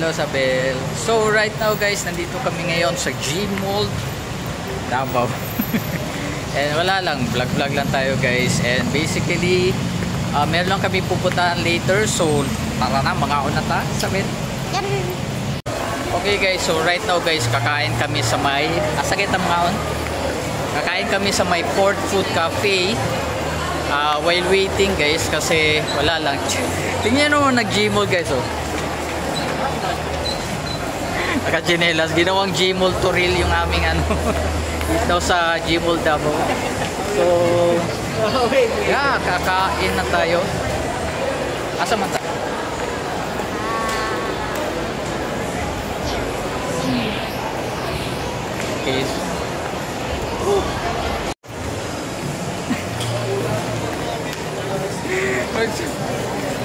Hello, Sabel. So, right now guys, nandito kami ngayon sa G-Mall Davao. And wala lang, vlog-vlog lang tayo guys. And basically, meron lang kami pupuntahan later. So, tara na, mga na ta, Sabel. Okay guys, so right now guys, kakain kami sa may, asakit ang mga on? Kakain kami sa may Port Food Cafe. While waiting guys, kasi wala lang. Tingnan mo, nag-G-Mall guys, oh. Naka-chinelas, ginawang G-Mall Toril yung aming ano dito sa G-Mall Davao. So, yeah, kakain na tayo. Asa man tayo? Okay.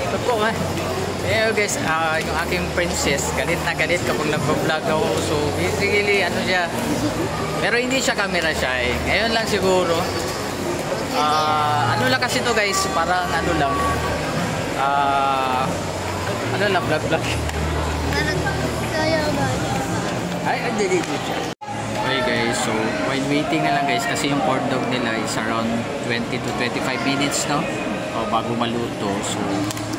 Toko ha. Yeah guys, yung aking princess, galit na galit kapag nag-vlog ako. So basically ano siya, pero hindi siya camera shy. Ngayon lang siguro. Ano lang kasi to guys, parang ano lang. Ano lang, vlog. Ay, dito siya. Okay guys, so while waiting na lang guys, kasi yung corn dog nila is around 20 to 25 minutes no, bago maluto. So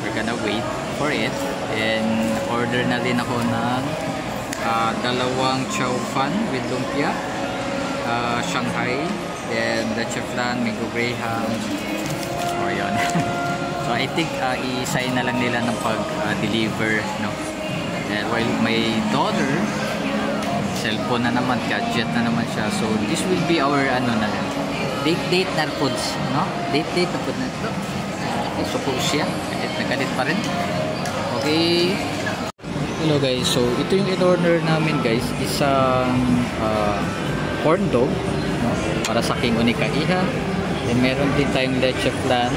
we're gonna wait for it. And order na din ako ng dalawang chow fan with lumpia, Shanghai, then leche flan, mango graham. So yun. So I think i-sign na lang nila ng pag-deliver no. And while my daughter, cellphone na naman, gadget na naman siya. So this will be our ano na lang, date na foods no, date na food na ito. So po siya galit pa rin. Okay. Hello guys, so ito yung in-order namin guys, isang corn dog no? Para sa King Unika Iha. Then meron din tayong leche flan.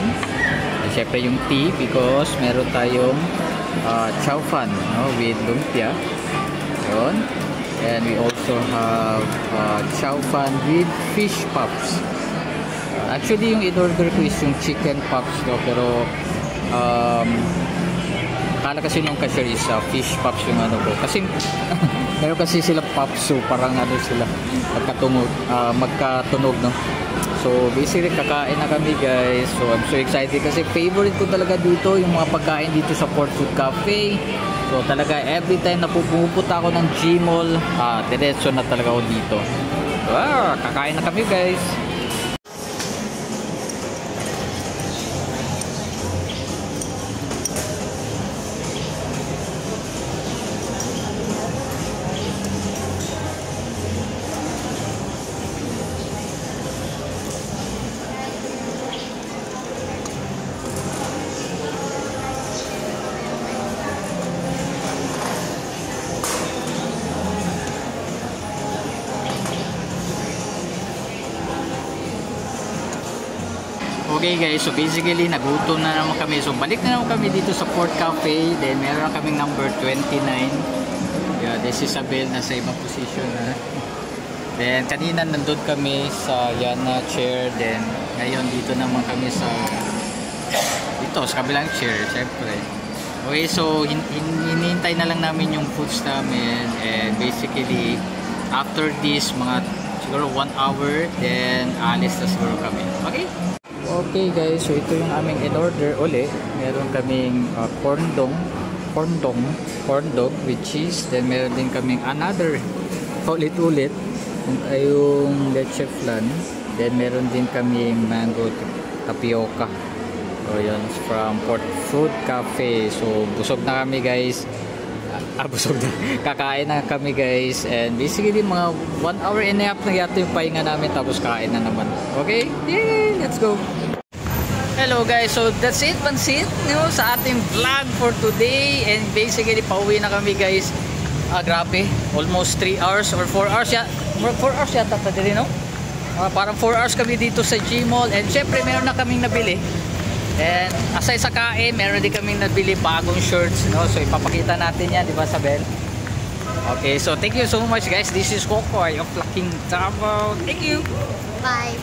And syempre yung tea because meron tayong chow fan no? With lumpia. Yun. And we also have chow fan with fish pops. Actually yung in-order ko is yung chicken pops no? Pero akala kasi nung cashier is fish pops yung ano ko. Kasi meron kasi sila pops, so parang ano sila magkatunog no. So basically kakain na kami guys. So I'm so excited kasi favorite ko talaga dito yung mga pagkain dito sa Port Food Cafe. So talaga every time na pupunta ako ng G-Mall, diretso na talaga ako dito. Kakain na kami guys. Okay guys, so basically nagutom na naman kami. So balik na naman kami dito sa Port Cafe. Then meron kaming number 29. Yeah, this is Isabel na sa ibang position na. Then kanina nandun kami sa Yana chair. Then ngayon dito naman kami sa kabilang chair, syempre. Okay, so hinihintay na lang namin yung foods namin. And basically after this mga siguro 1 hour, then alis na siguro kami. Okay? Okay guys, so ito yung aming in-order uli. Meron kaming corn dog with cheese. Then meron din kaming another ulit-ulit yung leche flan. Then meron din kaming mango tapioca. So yun, from Port Food Cafe. So busog na kami guys. Busog na. Kakain na kami guys. And basically mga 1 hour and a half na yata yung pahinga namin. Tapos kain na naman. Okay? Yay! Let's go! Hello guys, so that's it, pansit no, sa ating vlog for today. And basically pauwi na kami guys. Grabe, almost 3 hours or 4 hours yata. 4 hours yata pa din no? Parang 4 hours kami dito sa G-Mall. And syempre meron na kaming nabili. And aside sa kain, meron din kaming nabili bagong shirts no? So ipapakita natin yan, di ba Sabel? Okay, so thank you so much guys. This is Kokoy of Laking Davao. Thank you. Bye.